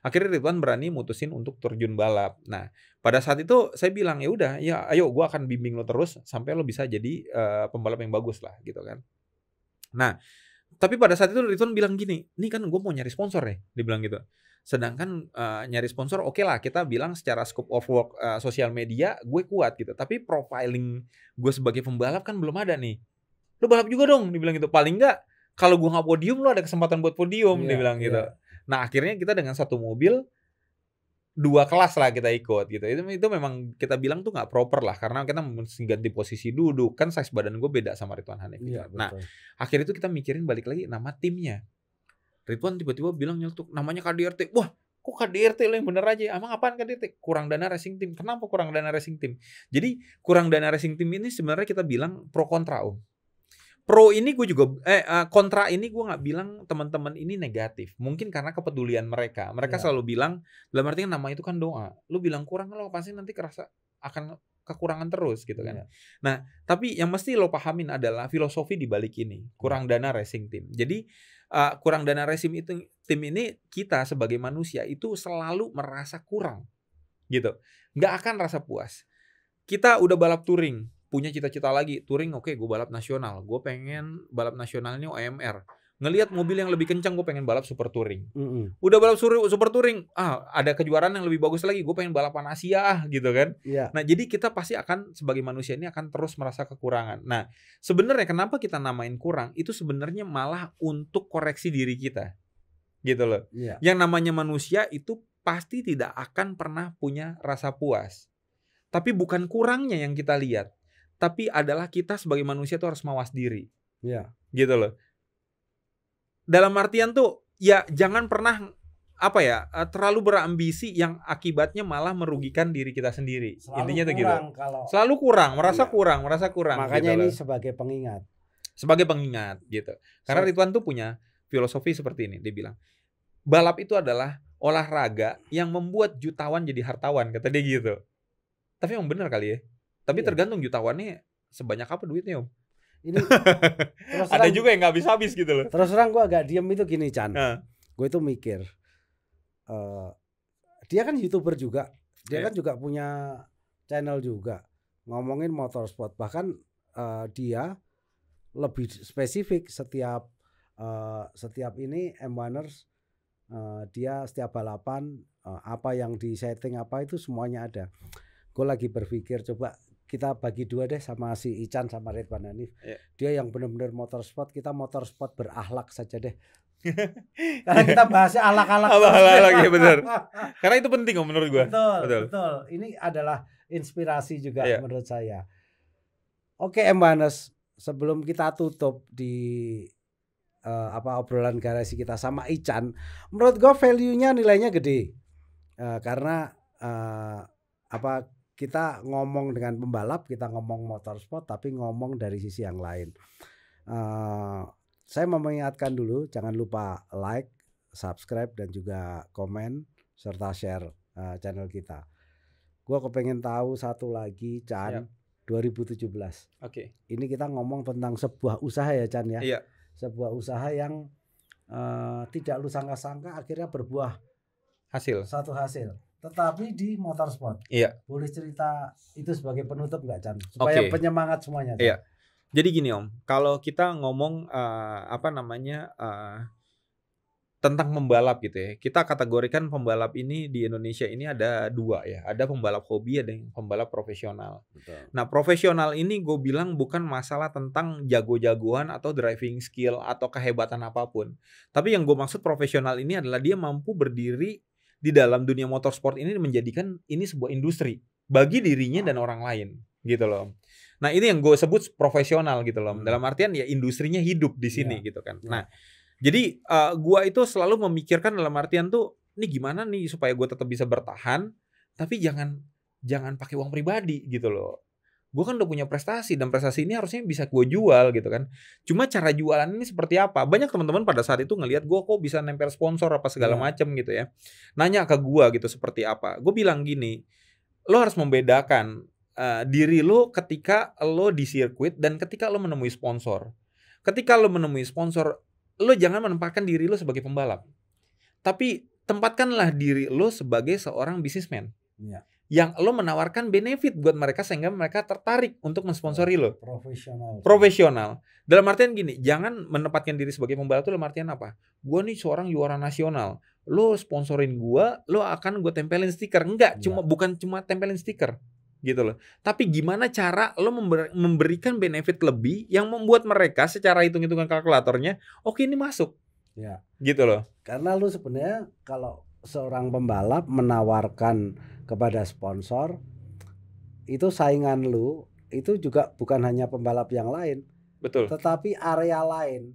Akhirnya Ridwan berani mutusin untuk terjun balap. Nah, pada saat itu saya bilang, ya udah, ya ayo gue akan bimbing lo terus sampai lo bisa jadi pembalap yang bagus lah gitu kan. Nah, tapi pada saat itu Ridwan bilang gini, nih kan gue mau nyari sponsor ya, dia bilang gitu. Sedangkan nyari sponsor oke lah, kita bilang secara scope of work sosial media gue kuat gitu. Tapi profiling gue sebagai pembalap kan belum ada nih. Lo balap juga dong, dia bilang gitu. Paling enggak kalau gue nggak podium, lo ada kesempatan buat podium, dia bilang gitu. Nah akhirnya kita dengan satu mobil 2 kelas lah kita ikut gitu. Itu memang kita bilang tuh nggak proper lah, karena kita mesti ganti posisi duduk, kan size badan gue beda sama Ridwan Hanif. Nah akhirnya itu kita mikirin balik lagi nama timnya. Ridwan tiba-tiba bilang nyeletuk namanya KDRT. Wah, kok KDRT lo yang bener aja? Emang apaan KDRT? Kurang dana racing team. Kenapa kurang dana racing team? Jadi kurang dana racing team ini sebenarnya kita bilang pro kontra om. Pro ini gue juga kontra ini gue nggak bilang teman-teman ini negatif. Mungkin karena kepedulian mereka. Mereka selalu bilang, dalam artinya nama itu kan doa. Lu bilang kurang, lo pasti nanti kerasa akan kekurangan terus gitu kan. Nah, tapi yang mesti lo pahamin adalah filosofi di balik ini. Kurang dana racing team. Jadi kurang dana racing itu tim ini, kita sebagai manusia itu selalu merasa kurang gitu. Nggak akan rasa puas. Kita udah balap touring, punya cita-cita lagi touring, oke, gue balap nasional, gue pengen balap nasionalnya OMR. Ngelihat mobil yang lebih kencang, gue pengen balap super touring. Udah balap super touring, ada kejuaraan yang lebih bagus lagi, gue pengen balapan Asia gitu kan. Nah jadi kita pasti akan sebagai manusia ini akan terus merasa kekurangan. Nah sebenarnya kenapa kita namain kurang, itu sebenarnya malah untuk koreksi diri kita gitu loh. Yang namanya manusia itu pasti tidak akan pernah punya rasa puas. Tapi bukan kurangnya yang kita lihat, tapi adalah kita sebagai manusia tuh harus mawas diri. Gitu loh. Dalam artian tuh ya jangan pernah terlalu berambisi yang akibatnya malah merugikan diri kita sendiri. Intinya tuh gitu. Selalu kurang, merasa kurang. Makanya gitu ini sebagai pengingat. Sebagai pengingat gitu. Karena Ridwan tuh punya filosofi seperti ini, dia bilang, balap itu adalah olahraga yang membuat jutawan jadi hartawan, kata dia gitu. Tapi emang bener kali ya. Tapi tergantung jutawannya sebanyak apa duitnya om. Ini ada juga yang nggak habis-habis gitu loh. Terus terang gue agak diem itu gini Chan. Gue itu mikir, dia kan YouTuber juga, dia kan juga punya channel juga ngomongin motorsport. Bahkan dia lebih spesifik setiap ini M1ers, dia setiap balapan apa yang di setting apa itu semuanya ada. Gue lagi berpikir coba kita bagi dua deh sama si Ican sama Ridwan Hanif. Dia yang benar-benar motorsport, kita motorsport berakhlak saja deh. Karena kita bahasnya alak-alak. Alak-alak ya benar. Karena itu penting menurut gue. Betul. Ini adalah inspirasi juga menurut saya. Oke M1ers, sebelum kita tutup di obrolan garasi kita sama Ican, menurut gue value-nya nilainya gede. Karena kita ngomong dengan pembalap, kita ngomong motorsport, tapi ngomong dari sisi yang lain. Saya mau mengingatkan dulu, jangan lupa like, subscribe, dan juga komen, serta share channel kita. Gue kepengen tahu satu lagi, Chan, 2017. Ini kita ngomong tentang sebuah usaha ya, Chan ya. Sebuah usaha yang tidak lu sangka-sangka akhirnya berbuah satu hasil. Tetapi di motorsport. Boleh cerita itu sebagai penutup nggak Chan? Supaya penyemangat semuanya. Chan. Jadi gini om, kalau kita ngomong tentang pembalap gitu ya, kita kategorikan pembalap ini di Indonesia ini ada 2 ya, ada pembalap hobi, ada yang pembalap profesional. Nah profesional ini gue bilang bukan masalah tentang jago-jagoan atau driving skill atau kehebatan apapun, tapi yang gue maksud profesional ini adalah dia mampu berdiri di dalam dunia motorsport ini, menjadikan ini sebuah industri bagi dirinya dan orang lain gitu loh. Nah ini yang gue sebut profesional gitu loh. Dalam artian ya industrinya hidup di sini gitu kan. Nah jadi gue itu selalu memikirkan dalam artian tuh, ini gimana nih supaya gue tetap bisa bertahan, tapi jangan pakai uang pribadi gitu loh. Gue kan udah punya prestasi, dan prestasi ini harusnya bisa gue jual gitu kan. Cuma cara jualan ini seperti apa? Banyak teman-teman pada saat itu ngelihat gue kok bisa nempel sponsor apa segala macam gitu ya. Nanya ke gue gitu seperti apa. Gue bilang gini, lo harus membedakan diri lo ketika lo di sirkuit dan ketika lo menemui sponsor. Ketika lo menemui sponsor, lo jangan menempatkan diri lo sebagai pembalap. Tapi tempatkanlah diri lo sebagai seorang bisnismen. Ya. Yang lo menawarkan benefit buat mereka sehingga mereka tertarik untuk mensponsori lo. Profesional. Dalam artian gini, jangan menempatkan diri sebagai pembalap itu dalam artian apa? Gue nih seorang juara nasional. Lo sponsorin gue, lo akan gue tempelin stiker. Enggak, bukan cuma tempelin stiker. Gitu loh. Tapi gimana cara lo memberikan benefit lebih yang membuat mereka secara hitung-hitungan kalkulatornya, oke ini masuk. Ya. Gitu loh. Karena lo sebenarnya kalau seorang pembalap menawarkan kepada sponsor, itu saingan lo itu juga bukan hanya pembalap yang lain. Betul. Tetapi area lain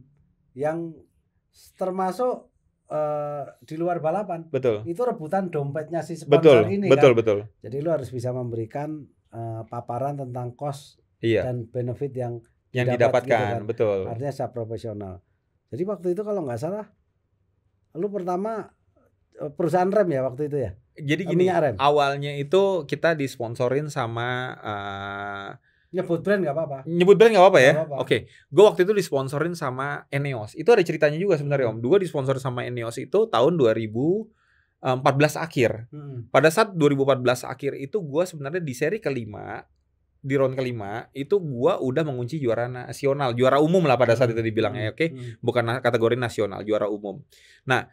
yang termasuk di luar balapan. Betul. Itu rebutan dompetnya si sponsor ini betul, kan. Betul. Jadi lu harus bisa memberikan paparan tentang cost dan benefit yang didapatkan, gitu kan. Betul. Artinya secara profesional. Jadi waktu itu kalau nggak salah, lu pertama perusahaan rem ya waktu itu ya. Jadi gini, awalnya itu kita disponsorin sama nyebut brand nggak apa-apa. Nyebut brand nggak apa-apa ya. Oke. Gue waktu itu disponsorin sama Eneos. Itu ada ceritanya juga sebenarnya Om. Gue disponsorin sama Eneos itu tahun 2014 akhir. Pada saat 2014 akhir itu gue sebenarnya di seri kelima, di round kelima itu gue udah mengunci juara nasional, juara umum lah pada saat itu dibilangnya. Oke. Bukan kategori nasional, juara umum. Nah,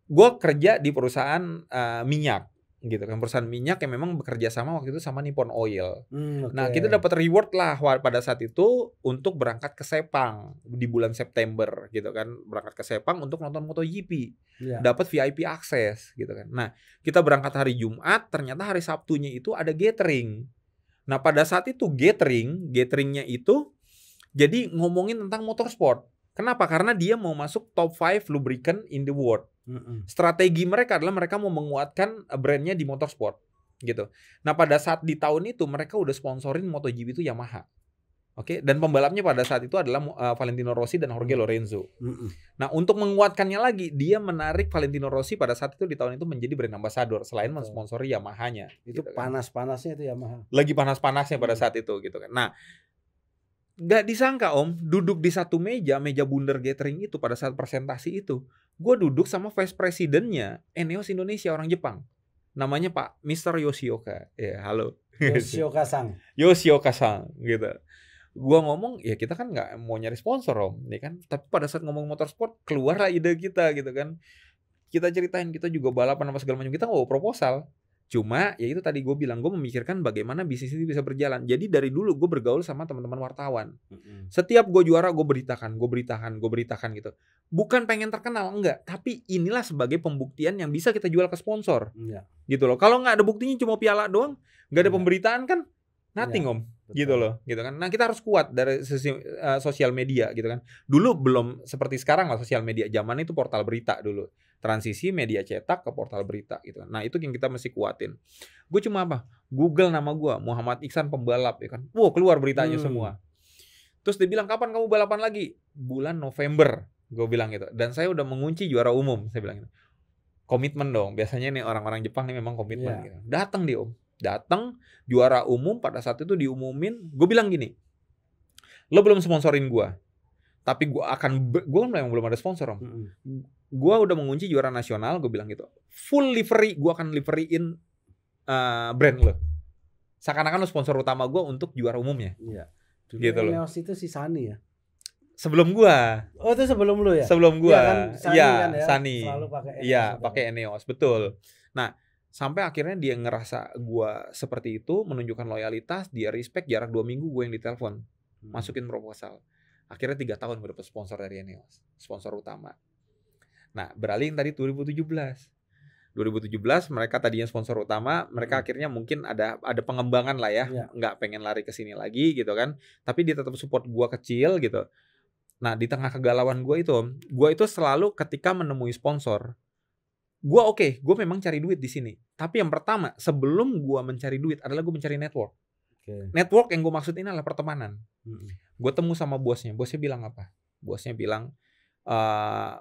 gue kerja di perusahaan minyak. Gitu kan, perusahaan minyak yang memang bekerja sama waktu itu sama Nippon Oil. Nah, kita dapat reward lah pada saat itu untuk berangkat ke Sepang di bulan September gitu kan, berangkat ke Sepang untuk nonton MotoGP. Dapat VIP akses gitu kan. Nah, kita berangkat hari Jumat, ternyata hari Sabtunya itu ada gathering. Nah, pada saat itu gatheringnya itu jadi ngomongin tentang motorsport. Kenapa? Karena dia mau masuk top 5 lubricant in the world. Strategi mereka adalah mereka mau menguatkan brandnya di motorsport gitu. Nah pada saat di tahun itu mereka udah sponsorin MotoGP itu Yamaha. Oke, dan pembalapnya pada saat itu adalah Valentino Rossi dan Jorge Lorenzo. Nah untuk menguatkannya lagi, dia menarik Valentino Rossi pada saat itu di tahun itu menjadi brand ambassador selain mensponsori Yamaha-nya. Itu gitu panas-panasnya itu Yamaha. Lagi panas-panasnya pada saat itu gitu kan. Nah gak disangka Om, duduk di satu meja bundar gathering itu pada saat presentasi itu, gue duduk sama vice presidennya Eneos Indonesia, orang Jepang. Namanya Pak Mr. Yoshioka. Ya, halo. Yoshioka-san. Yoshioka-san gitu. Gue ngomong, ya kita kan gak mau nyari sponsor Om, ya kan? Tapi pada saat ngomong motorsport, keluarlah ide kita gitu kan. Kita ceritain, kita juga balapan apa segala macam, kita gak bawa proposal. Cuma ya itu tadi gue bilang, gue memikirkan bagaimana bisnis ini bisa berjalan. Jadi dari dulu gue bergaul sama teman-teman wartawan. Setiap gue juara gue beritakan gitu. Bukan pengen terkenal, enggak. Tapi inilah sebagai pembuktian yang bisa kita jual ke sponsor. Gitu loh. Kalau nggak ada buktinya cuma piala doang, nggak ada pemberitaan kan nothing Om. Betul. Gitu loh, gitu kan. Nah kita harus kuat dari sisi sosial media gitu kan. Dulu belum seperti sekarang lah sosial media. Zaman itu portal berita dulu. Transisi media cetak ke portal berita gitu kan. Nah itu yang kita mesti kuatin. Gue cuma apa? Google nama gue, Muhammad Iksan pembalap ya kan. Wow keluar beritanya semua. Terus dia bilang kapan kamu balapan lagi? Bulan November. Gue bilang gitu. Dan saya udah mengunci juara umum. Saya bilang gitu. Komitmen dong. Biasanya nih orang-orang Jepang nih memang komitmen gitu. Datang dia Om. Datang juara umum pada saat itu diumumin. Gue bilang gini. Lo belum sponsorin gue. Tapi gue kan memang belum ada sponsor Om. Gue udah mengunci juara nasional, gue bilang gitu. Full livery, gue akan liveryin brand lo. Seakan-akan lo sponsor utama gue untuk juara umumnya. Iya. Dulu gitu loh. Eneos itu si Sani ya. Sebelum gue. Oh itu sebelum lo ya? Sebelum gue. Iya kan, Sani. Selalu pakai Eneos. Iya, pakai Eneos, betul. Nah, sampai akhirnya dia ngerasa gue seperti itu, menunjukkan loyalitas, dia respect, jarak 2 minggu gue yang ditelepon, masukin proposal. Akhirnya 3 tahun gue dapet sponsor dari Eneos, sponsor utama. Nah, beralih tadi 2017 mereka tadinya sponsor utama, mereka akhirnya mungkin ada pengembangan lah ya, nggak pengen lari ke sini lagi gitu kan, tapi dia tetap support gue kecil gitu. Nah, di tengah kegalauan gue itu selalu ketika menemui sponsor, gue memang cari duit di sini. Tapi yang pertama, sebelum gue mencari duit adalah gue mencari network. Network yang gue maksud ini adalah pertemanan. Gue temu sama bosnya bilang apa? Bosnya bilang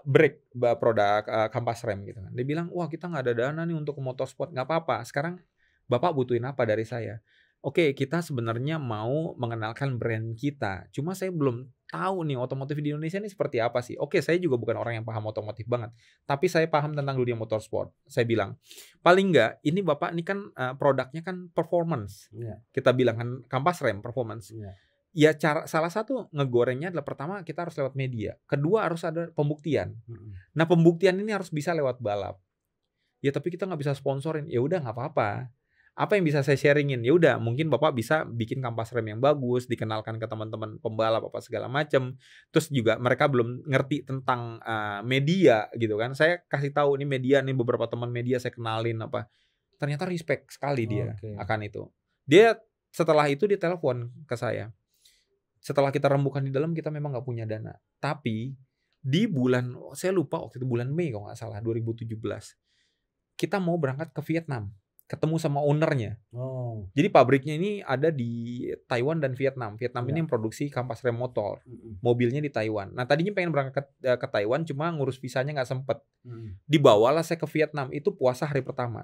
break produk kampas rem gitu kan. Dia bilang, wah kita nggak ada dana nih untuk motorsport, nggak apa-apa. Sekarang bapak butuhin apa dari saya? oke, kita sebenarnya mau mengenalkan brand kita. Cuma saya belum tahu nih otomotif di Indonesia ini seperti apa sih. Oke, saya juga bukan orang yang paham otomotif banget. Tapi saya paham tentang dunia motorsport. Saya bilang, paling enggak ini Bapak ini kan produknya kan performance. Kita bilang kan kampas rem performance. Ya salah satu ngegorengnya adalah pertama kita harus lewat media. Kedua harus ada pembuktian. Nah, pembuktian ini harus bisa lewat balap. Ya tapi kita nggak bisa sponsorin. Ya udah nggak apa-apa. Apa yang bisa saya sharingin? Ya udah, mungkin Bapak bisa bikin kampas rem yang bagus, dikenalkan ke teman-teman pembalap apa segala macam. Terus juga mereka belum ngerti tentang media gitu kan. Saya kasih tahu nih media nih, beberapa teman media saya kenalin apa. Ternyata respect sekali dia akan itu. Dia setelah itu dia telepon ke saya. Setelah kita rembukan di dalam, kita memang nggak punya dana. Tapi di bulan, saya lupa waktu itu bulan Mei kalau nggak salah, 2017. Kita mau berangkat ke Vietnam. Ketemu sama ownernya. Jadi pabriknya ini ada di Taiwan dan Vietnam. Vietnam ini memproduksi kampas rem motor. Mobilnya di Taiwan. Nah tadinya pengen berangkat ke Taiwan, cuma ngurus visanya nggak sempet. Dibawalah saya ke Vietnam. Itu puasa hari pertama.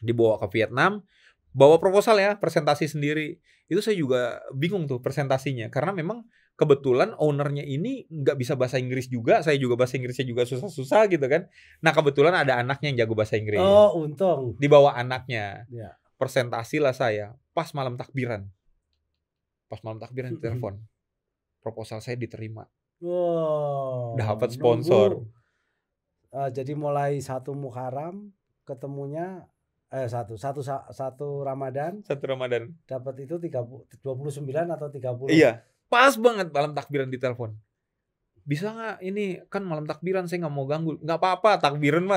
Dibawa ke Vietnam. Bawa proposal ya, presentasi sendiri. Itu saya juga bingung tuh presentasinya. Karena memang kebetulan ownernya ini nggak bisa bahasa Inggris juga. Saya juga bahasa Inggrisnya juga susah-susah gitu kan. Nah kebetulan ada anaknya yang jago bahasa Inggris. Oh untung. Dibawa anaknya. Presentasi lah saya. Pas malam takbiran. Telepon. Proposal saya diterima. Dapat sponsor. Jadi mulai 1 Muharram ketemunya satu Ramadan. Dapat itu 29 atau 30. Iya. Pas banget malam takbiran ditelepon. Bisa nggak ini kan malam takbiran saya nggak mau ganggu. Nggak apa-apa, takbiran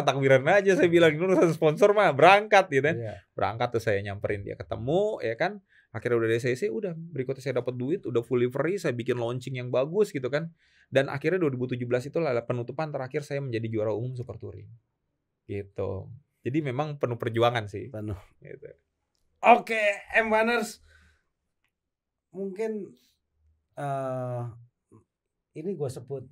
aja saya bilang. Ini urusan sponsor mah berangkat gitu kan. Berangkat tuh saya nyamperin dia, ketemu ya kan. Akhirnya udah DCC, udah berikutnya saya dapat duit, udah fully free, saya bikin launching yang bagus gitu kan. Dan akhirnya 2017 itu lah penutupan terakhir saya menjadi juara umum Super Touring. Gitu. Jadi memang penuh perjuangan sih. Penuh. Gitu. Oke, M1ers. Mungkin ini gue sebut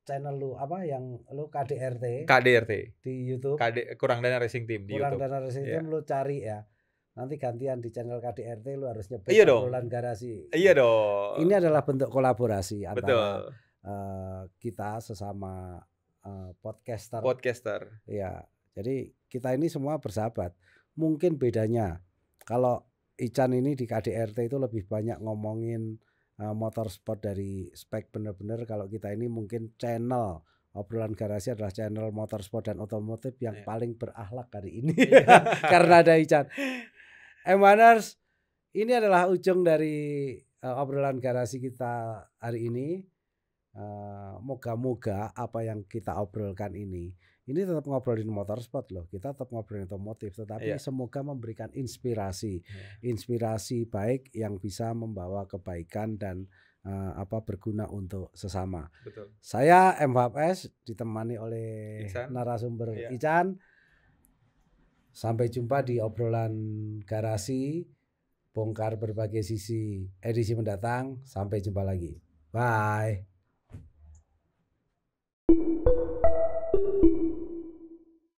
channel lu apa yang lu KDRT di YouTube. Kurang Dana Racing Team di YouTube. Kurang Dana Racing Team lu cari ya. Nanti gantian di channel KDRT lu harus nyebut obrolan garasi. Iya dong. Ini adalah bentuk kolaborasi antara kita sesama podcaster. Ya. Jadi kita ini semua bersahabat. Mungkin bedanya kalau Ican ini di KDRT itu lebih banyak ngomongin motorsport dari spek bener-bener. Kalau kita ini mungkin channel obrolan garasi adalah channel motorsport dan otomotif yang paling berakhlak hari ini. Karena ada Ican. M1ers, ini adalah ujung dari obrolan garasi kita hari ini. Moga-moga apa yang kita obrolkan ini tetap ngobrolin motorsport loh. Kita tetap ngobrolin otomotif, tetapi semoga memberikan inspirasi baik yang bisa membawa kebaikan dan berguna untuk sesama. Betul. Saya M1HPS ditemani oleh narasumber Ican. Sampai jumpa di obrolan garasi bongkar berbagai sisi edisi mendatang. Sampai jumpa lagi. Bye.